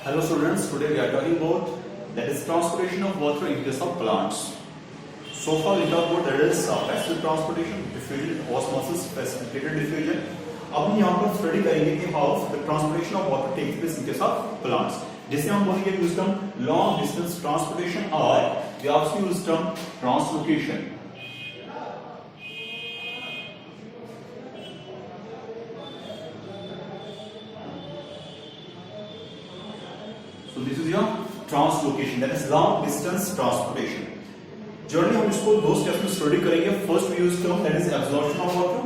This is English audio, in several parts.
Hello students, today we are talking about that is transportation of water in case of plants. So far we talked about that is passive transportation, diffusion, osmosis, precipitated diffusion. अब हम यहाँ पर study करेंगे कि how the transportation of water takes place in case of plants. जिसे हम बोलेंगे use term long distance transportation और we also use term translocation. So this is your translocation, that is long distance transportation. Generally हम इसको दो steps में study करेंगे. First we use term that is absorption of water,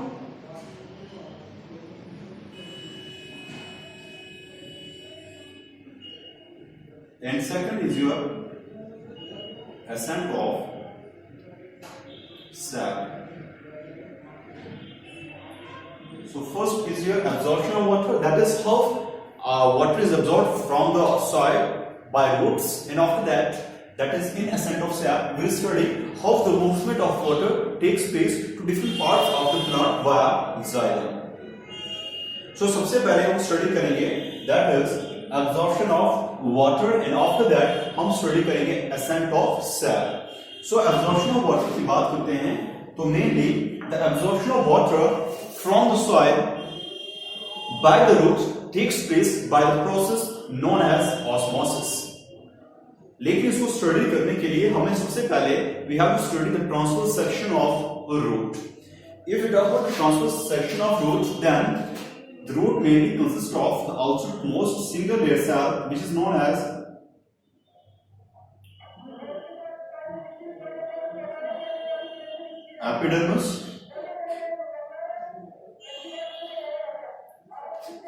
and second is your ascent of sap. So first is your absorption of water, that is how water is absorbed from the soil by roots, and after that is in ascent of sap. We will study how the movement of water takes place to different parts of the plant via xylem. So सबसे पहले हम study करेंगे that is absorption of water, and after that हम study करेंगे ascent of sap. So absorption of water की बात करते हैं तो mainly the absorption of water from the soil by the roots takes place by the process known as osmosis. लेकिन इसको study करने के लिए हमें सबसे पहले we have to study the transverse section of a root. If we talk about the transverse section of root, then the root mainly consists of the outermost single layer cell, which is known as epidermis.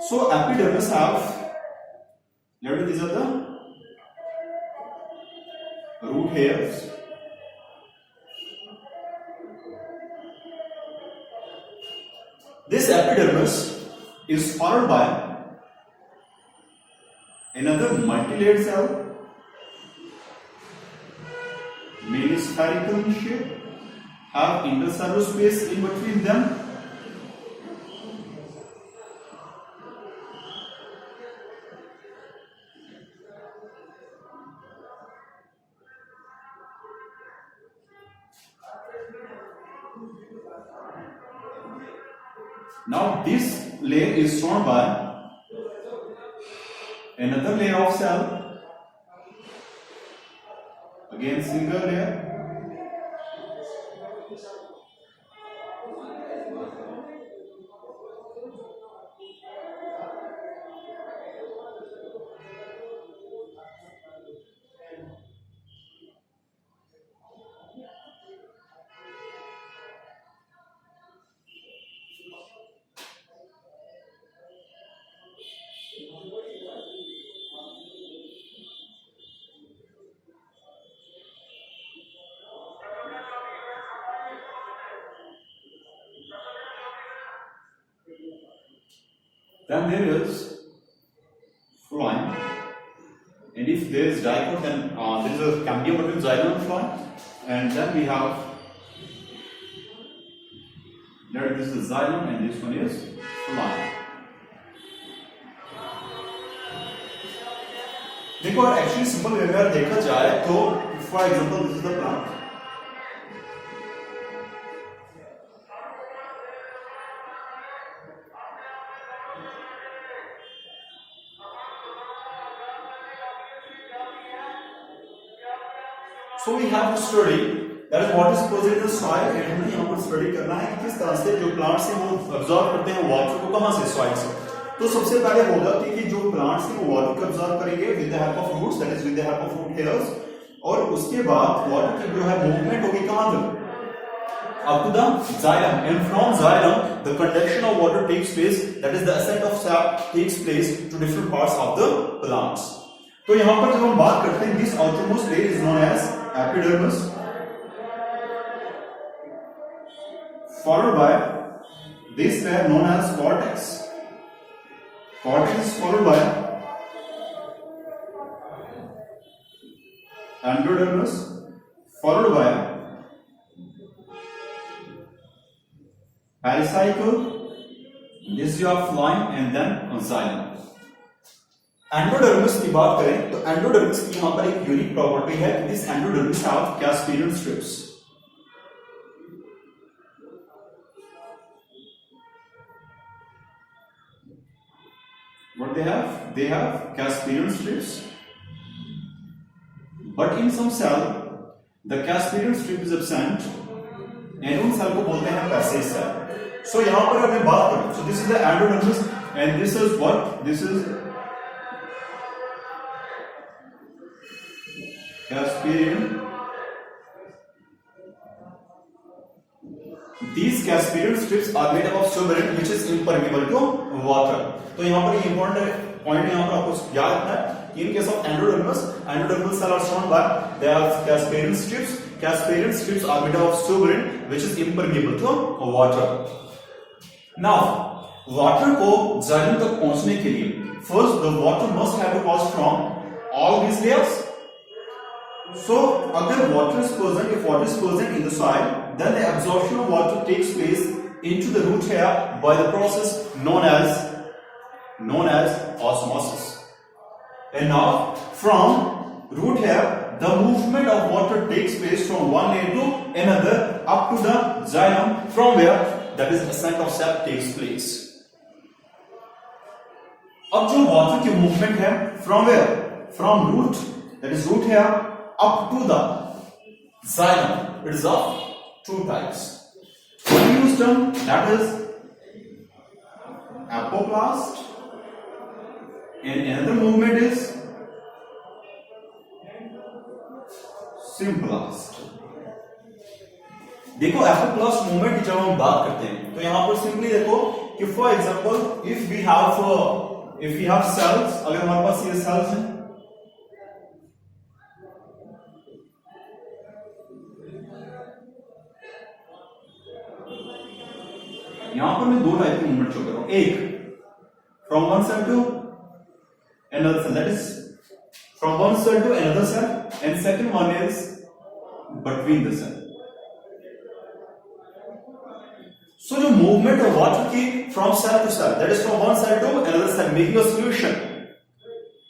So epidermis have, these are the root hairs. This epidermis is followed by another multilayered cell, mainly spherical in shape, have intercellular space in between them. Now this layer is surrounded by another layer of cell, again single layer. Then there is phloem, and if there is dipole, then there is a cambium between xylem and phloem, and then we have this is xylem and this one is phloem. देखो actually simple way में अगर देखा जाए तो for example this is the plant. So we have to study that is what is present in the soil, and हमें यहाँ पर study करना है कि किस तरह से जो प्लांट्स हैं वो अब्सॉर्ब करते हैं वाटर को, कहाँ से, सॉइल से. तो सबसे पहले होगा कि जो प्लांट्स हैं वो वाटर को अब्सॉर्ब करेंगे with the help of roots, that is with the help of root hairs, और उसके बाद वाटर की जो है मूवमेंट होगी कहाँ तक, up to the xylem, and from xylem the conduction of water takes place, that is the ascent of sap takes place to different parts of the plants. तो यहाँ पर जब हम बात करते हैं this outermost layer is known as epidermis, followed by this layer known as cortex. Cortex is followed by endodermis, followed by pericycle, this is your phloem, and then xylem. Endodermis की बात करें तो एंडोडर्मिस की यहां पर एक unique property है कि this endodermis have Casparian strips. What they have? They have Casparian strips. But in some cell, the Casparian strip is absent, and उन सेल को बोलते हैं पैसेज सेल. So यहाँ पर अगर बात करें, so this is the endodermis, and this is what? This is Casparian. These Casparian strips are made up of suberin, which is impermeable to water. तो यहाँ पर ये important point यहाँ पर आपको याद रखना है. In case of endodermis, endodermal cells are surrounded by they are Casparian strips. Casparian strips are made of suberin, which is impermeable to water. Now, water को xylem तक पहुंचने के लिए first the water must have to pass from all these layers. So, अगर water is present, if water is present in the soil, then the absorption of water takes place into the root hair by the process known as osmosis. And now, from root hair, the movement of water takes place from one layer to another up to the xylem, from where that is ascent of sap takes place. अब जो water की movement है, from where? From root, that is root hair, up to the xylem. It is of two types. One used term, that is apoplast, and another movement is symplast. देखो apoplast movement की जब हम बात करते हैं तो यहां पर सिंपली देखो कि for example if we have cells, अगर हमारे पास ये सेल्स हैं, यहां पर मैं दो टाइप के मूवमेंट शो कर रहा हूं. एक from one cell to another cell, that is from one cell to another cell, and second one is between the cell. So जो movement of water की from cell to cell, that is from one cell to another cell, making a solution,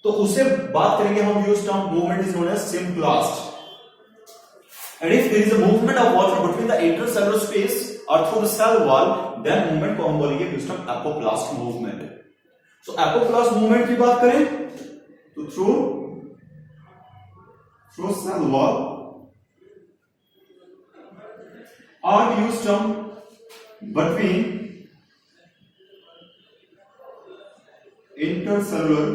तो उसे बात करेंगे हम, use term movement is known as symplast. And if there is a movement of water between the intercellular space or through the cell wall, then movement को हम बोलेंगे use term apoplast movement. So apoplast movement की बात करें तो through cell wall, or use term between intercellular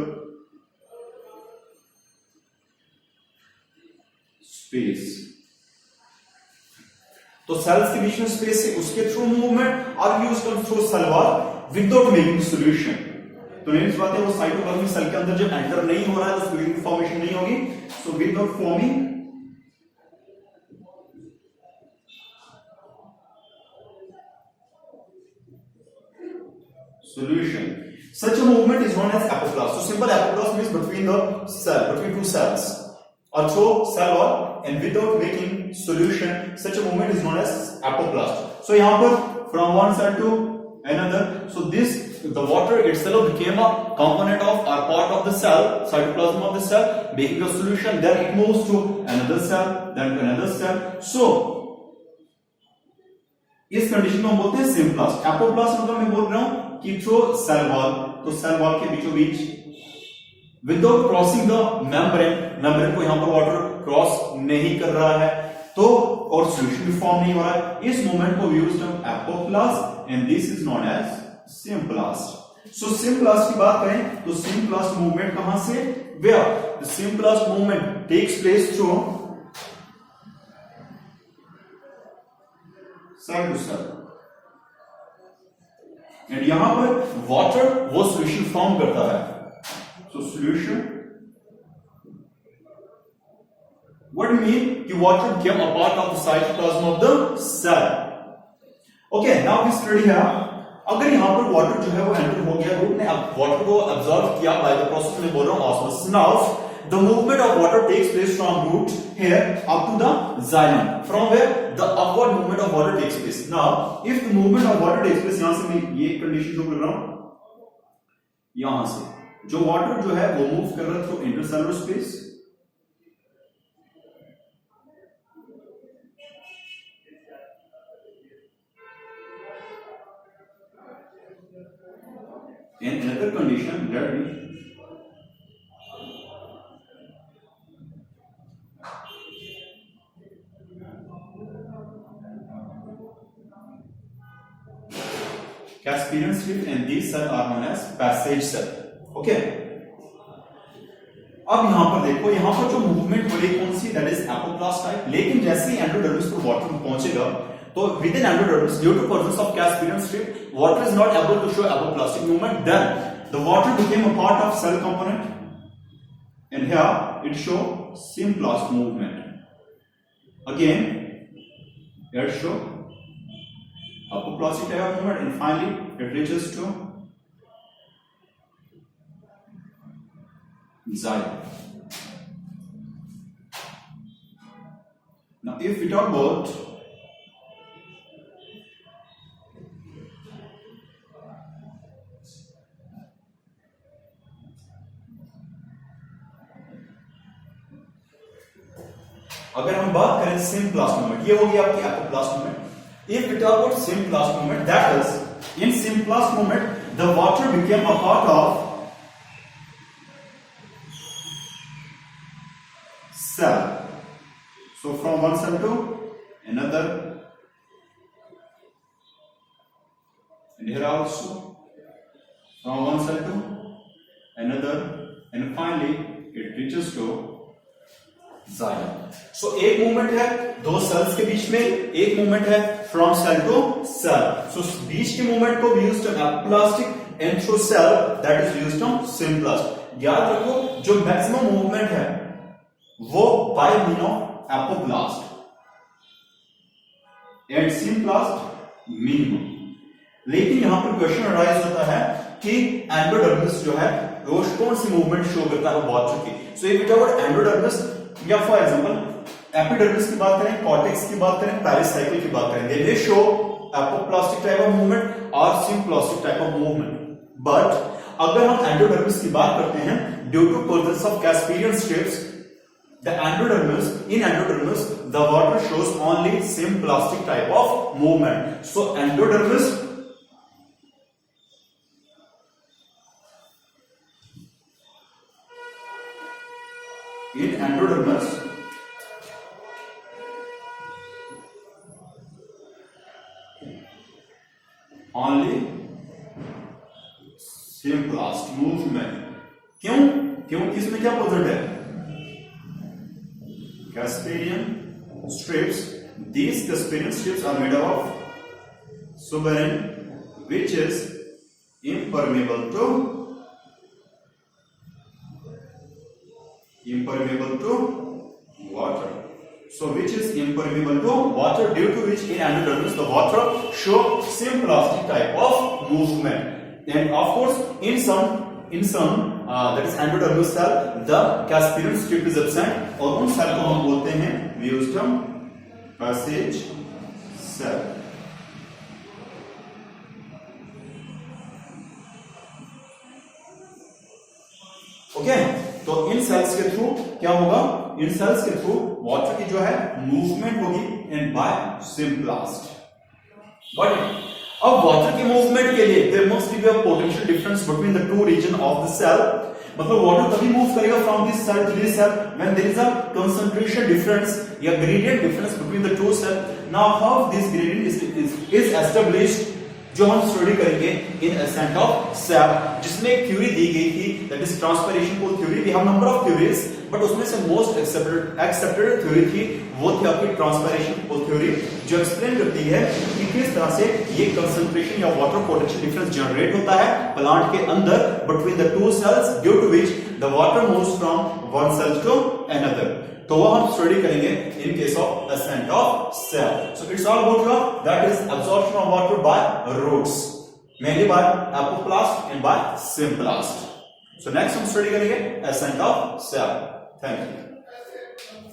space. तो cells के बीच में स्पेस है, उसके थ्रू मूवमेंट, और use term through cell wall without making solution. तो नेक्स्ट बात है वो साइटोप्लाज्मिक सेल के अंदर जब एंटर नहीं हो रहा है तो फ्लूइड की फॉर्मेशन नहीं होगी. So without forming solution, such a movement is known as apoplast. So simple apoplast means between two cells or through cell wall and without making solution, such a movement is known as apoplast. So यहाँ पर from one cell to another, so the water itself became a component of or part of the cell, cytoplasm of the cell, making a solution, then it moves to another cell, then to another cell. So इस condition को हम बोलते हैं symplast. Apoplast मतलब मैं बोल रहा हूं कि थ्रू सेल वॉल, तो सेल वॉल के बीचों बीच विदाउट क्रॉसिंग द मेम्ब्रेन को यहां पर वाटर क्रॉस नहीं कर रहा है, तो और सॉल्यूशन भी फॉर्म नहीं हो रहा है, इस मूवमेंट को यूज्ड हम apoplast, and this is known as symplast. So symplast की बात करें तो सिम्प्लास्ट मूवमेंट कहां से, where the symplast movement takes place through cell to cell, and यहां पर वाटर वो सॉल्यूशन फॉर्म करता है. So solution, what do mean कि water become a part of the cytoplasm of the cell. Okay, now we study here. अगर यहां पर water जो है वो एंटर हो गया, रूट ने अब वाटर को अब्सॉर्ब किया बाय द प्रोसेस में बोल रहा हूं osmosis. Now the movement of water takes place from root here up to the xylem, from where the upward movement of water takes place. Now if the movement of water takes place, यहां से मैं ये condition जो कर रहा हूं, यहां से जो वाटर जो है वो मूव कर रहा है through intercellular space, in another condition let me Caspian strip and these cells are known as passage cell. Okay. अब यहां पर देखो, यहां पर जो मूवमेंट हो रही है कौन सी, दैट इज एपोप्लास्ट टाइप, लेकिन जैसे ही एंडोडर्मिस पर वाटर पहुंचेगा तो within endodermis due to presence of Caspian strip water is not able to show apoplastic movement, then the water became a part of cell component and here it show symplast movement. Again it show apoplastic type of movement and finally it reaches to xylem. Now if we talk about अगर हम बात करें symplast movement, ये होगी आपकी apoplast movement. If we talk about symplast movement, that is, in symplast movement, the water became a part of cell. So from one cell to another, and here also from one cell to another, and finally it reaches to xylem. So एक movement है दो cells के बीच में, एक movement है from cell to cell. So बीच के मूवमेंट को used term apoplastic and through cell that is used term symplast. याद रखो जो मैक्सिमम मूवमेंट है वो by mean of apoplast and symplast minimum. लेकिन यहां पर क्वेश्चन अराइज होता है कि एंडोडर्मिस जो है वो कौन सी मूवमेंट शो करता है वाटर की. So if it about endodermis या फॉर एग्जांपल एपिडर्मिस की बात करें, कॉर्टेक्स की बात करें, पेरिसाइकिल की बात करें, they will show apoplastic type of movement और symplastic type of movement. But अगर हम एंडोडर्मिस की बात करते हैं due to presence of Caspian strips, the endodermis, in endodermis the water shows only symplastic type of movement. So endodermis in endodermis only symplast movement. क्यों? क्योंकि इसमें क्या प्रेजेंट है? Caspian strips. These Caspian strips are made up of suberin, which is impermeable to water. So which is impermeable to water, due to which in endodermis the water show symplastic type of movement. And of course in some that is endodermis cell the Caspian strip is absent और उन cell को हम बोलते हैं we use term passage cell. Okay, तो इन cells के through क्या होगा? इन सेल्स के थ्रू वाटर की जो है मूवमेंट होगी एंड बाय सिम्प्लास्ट. बट अब वाटर की मूवमेंट के लिए there must be a potential difference between the two region of the cell. मतलब वाटर तभी मूव करेगा from this cell to this cell when there is a concentration difference या gradient difference between the two cell. Now how this gradient is established, जो हम study करेंगे इन ascent of cell, जिसमें एक theory दी गई थी that is transpiration pull theory. We have number of theories but उसमें से मोस्ट एक्सेप्टेड थ्योरी थी वो थी आपकी ट्रांसपिरेशन पूल थ्योरी, जो एक्सप्लेन करती है कि किस तरह से ये कंसंट्रेशन या वाटर पोटेंशियल डिफरेंस जनरेट होता है प्लांट के अंदर between the two cells due to which the water moves from one cell to another. तो वो हम स्टडी करेंगे in case of ascent of cell. So it's all about that is absorption of water by roots, mainly by apoplast and by symplast. So next हम study करेंगे ascent of cell. Thank you.